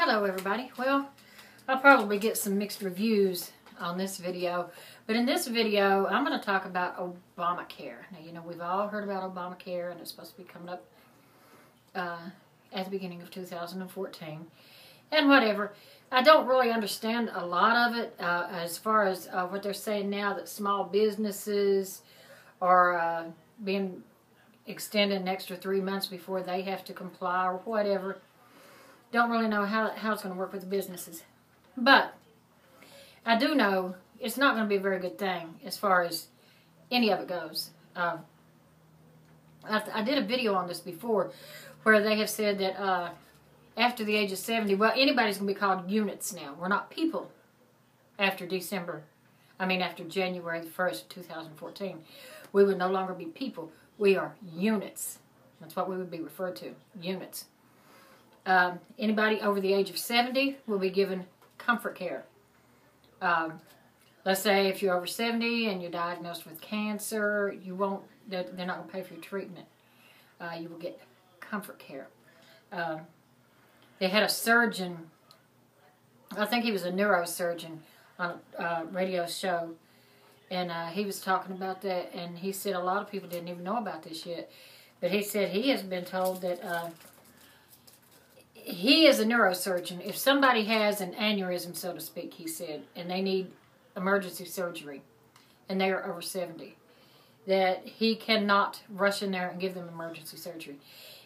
Hello everybody. Well, I'll probably get some mixed reviews on this video, but in this video I'm going to talk about Obamacare. Now, you know, we've all heard about Obamacare, and it's supposed to be coming up at the beginning of 2014 and whatever. I don't really understand a lot of it as far as what they're saying now, that small businesses are being extended an extra 3 months before they have to comply or whatever. Don't really know how it's going to work with the businesses. But I do know it's not going to be a very good thing as far as any of it goes. I did a video on this before where they have said that after the age of 70, well, anybody's going to be called units now. We're not people after after January the 1st, 2014. We would no longer be people. We are units. That's what we would be referred to, units. Anybody over the age of 70 will be given comfort care. Let's say if you're over 70 and you're diagnosed with cancer, they're not going to pay for your treatment. You will get comfort care. They had a surgeon, I think he was a neurosurgeon, on a radio show, and he was talking about that, and he said a lot of people didn't even know about this yet, but he said he has been told that he is a neurosurgeon. If somebody has an aneurysm, so to speak, he said, and they need emergency surgery, and they are over 70, that he cannot rush in there and give them emergency surgery.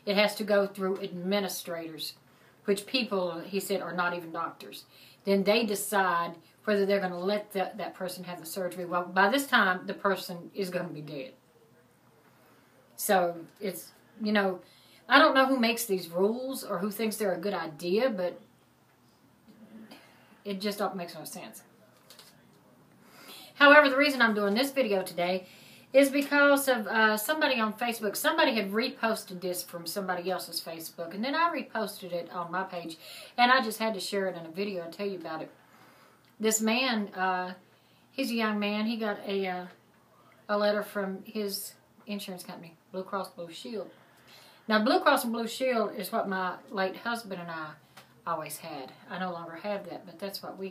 It has to go through administrators, which people, he said, are not even doctors. Then they decide whether they're going to let that person have the surgery. Well, by this time, the person is going to be dead. So, it's, you know, I don't know who makes these rules or who thinks they're a good idea, but it just don't make no sense. However, the reason I'm doing this video today is because of somebody on Facebook. Somebody had reposted this from somebody else's Facebook, and then I reposted it on my page, and I just had to share it in a video and tell you about it. This man, he's a young man. He got a letter from his insurance company, Blue Cross Blue Shield. Now, Blue Cross and Blue Shield is what my late husband and I always had. I no longer have that, but that's what we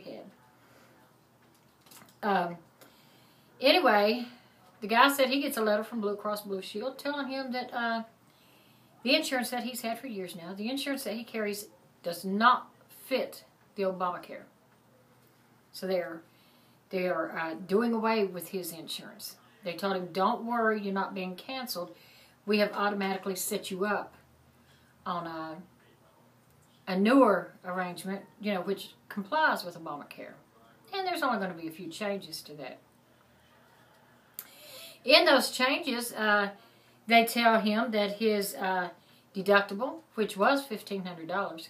had. Anyway, the guy said he gets a letter from Blue Cross Blue Shield telling him that the insurance that he's had for years now, the insurance that he carries, does not fit the Obamacare. So they are doing away with his insurance. They told him, don't worry, you're not being canceled. We have automatically set you up on a newer arrangement, you know, which complies with Obamacare. And there's only going to be a few changes to that. In those changes, they tell him that his deductible, which was $1,500,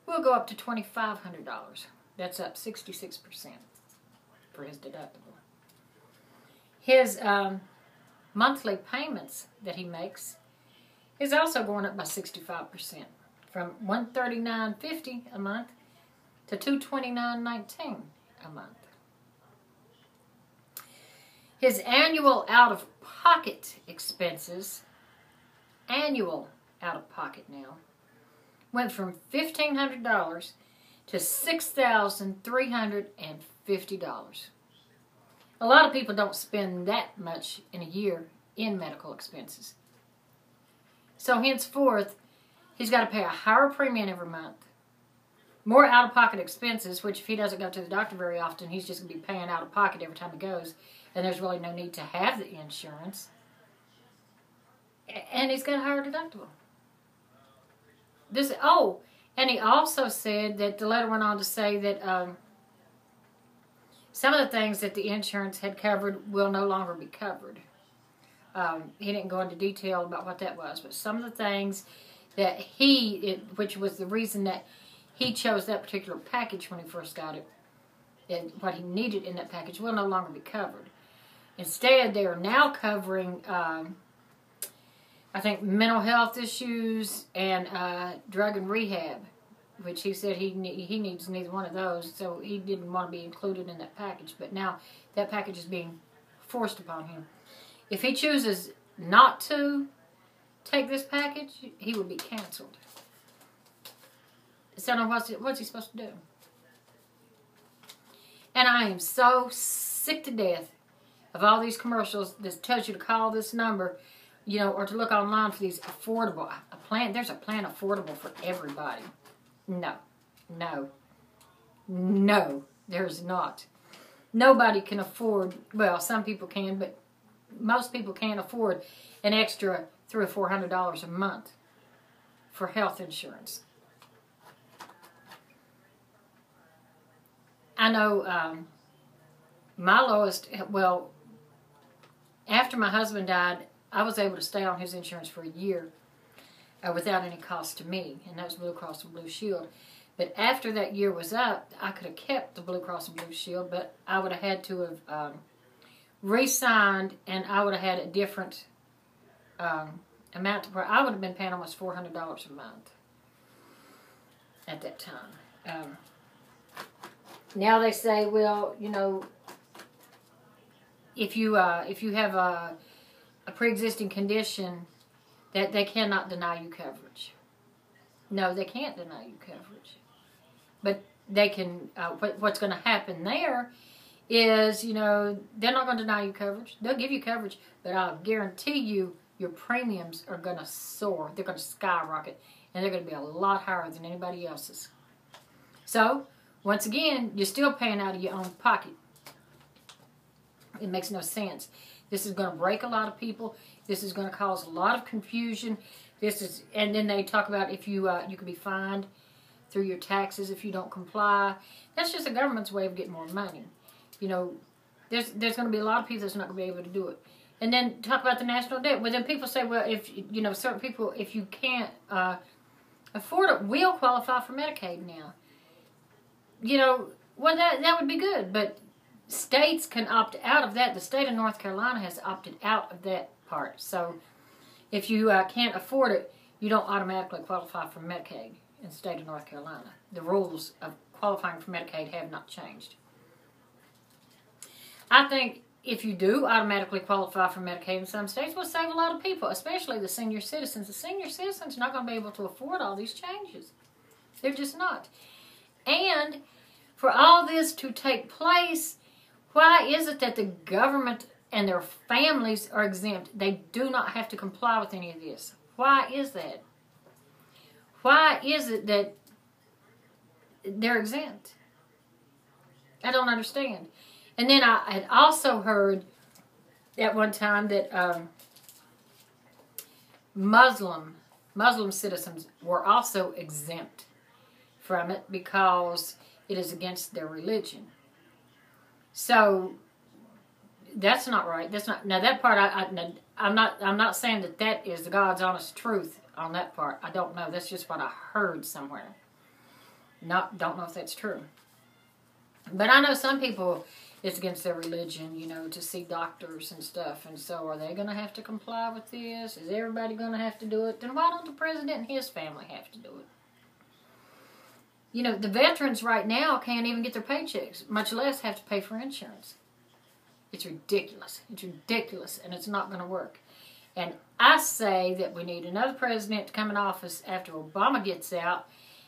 will go up to $2,500. That's up 66% for his deductible. His monthly payments that he makes is also going up by 65%, from $139.50 a month to $229.19 a month. His annual out-of-pocket expenses, annual out-of-pocket now, went from $1,500 to $6,350. A lot of people don't spend that much in a year in medical expenses. So henceforth, he's got to pay a higher premium every month, more out-of-pocket expenses, which if he doesn't go to the doctor very often, he's just going to be paying out-of-pocket every time he goes, and there's really no need to have the insurance. And he's got a higher deductible. And he also said that the letter went on to say that some of the things that the insurance had covered will no longer be covered. He didn't go into detail about what that was, but some of the things that which was the reason that he chose that particular package when he first got it, and what he needed in that package will no longer be covered. Instead, they are now covering, I think, mental health issues and drug and rehab, which he said he needs neither one of those, so he didn't want to be included in that package. But now that package is being forced upon him. If he chooses not to take this package, he would be canceled. So now what's he supposed to do? And I am so sick to death of all these commercials that tells you to call this number, you know, or to look online for these affordable plan. There's a plan affordable for everybody. No, no, no, there's not. Nobody can afford, well, some people can, but most people can't afford an extra $300 or $400 a month for health insurance. I know my lowest, well, after my husband died, I was able to stay on his insurance for a year without any cost to me, and that was Blue Cross and Blue Shield. But after that year was up, I could have kept the Blue Cross and Blue Shield, but I would have had to have re-signed, and I would have had a different amount to pay. I would have been paying almost $400 a month at that time. Now they say, well, you know, if you have a pre-existing condition, that they cannot deny you coverage. No, they can't deny you coverage. But they can, what's going to happen there is, you know, they're not going to deny you coverage. They'll give you coverage, but I'll guarantee you your premiums are going to soar. They're going to skyrocket, and they're going to be a lot higher than anybody else's. So, once again, you're still paying out of your own pocket. It makes no sense. This is going to break a lot of people. This is going to cause a lot of confusion. And then they talk about if you you can be fined through your taxes if you don't comply. That's just the government's way of getting more money. You know, there's going to be a lot of people that's not going to be able to do it. And then talk about the national debt. Well, then people say, well, if you know certain people, if you can't afford it, will qualify for Medicaid now. You know, well that would be good, but states can opt out of that. The state of North Carolina has opted out of that part. So if you can't afford it, you don't automatically qualify for Medicaid in the state of North Carolina. The rules of qualifying for Medicaid have not changed. I think if you do automatically qualify for Medicaid in some states, will save a lot of people, especially the senior citizens. The senior citizens are not going to be able to afford all these changes. They're just not. And for all this to take place, why is it that the government and their families are exempt? They do not have to comply with any of this. Why is that? Why is it that they're exempt? I don't understand. And then I had also heard at one time that Muslim citizens were also exempt from it because it is against their religion. So that's not right. That's not. Now that part, I'm not saying that is the God's honest truth on that part. I don't know. That's just what I heard somewhere. Don't know if that's true. But I know some people, it's against their religion, you know, to see doctors and stuff. And so are they going to have to comply with this? Is everybody going to have to do it? Then why don't the president and his family have to do it? You know, the veterans right now can't even get their paychecks, much less have to pay for insurance. It's ridiculous. It's ridiculous, and it's not going to work. And I say that we need another president to come in office after Obama gets out,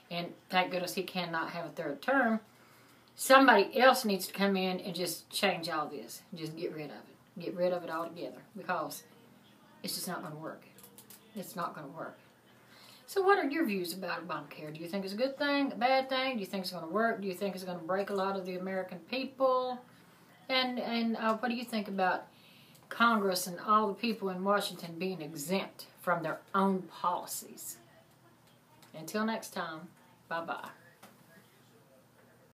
and thank goodness he cannot have a third term. Somebody else needs to come in and just change all this. Just get rid of it. Get rid of it altogether, because it's just not going to work. It's not going to work. So what are your views about Obamacare? Do you think it's a good thing, a bad thing? Do you think it's going to work? Do you think it's going to break a lot of the American people? And what do you think about Congress and all the people in Washington being exempt from their own policies? Until next time, bye-bye.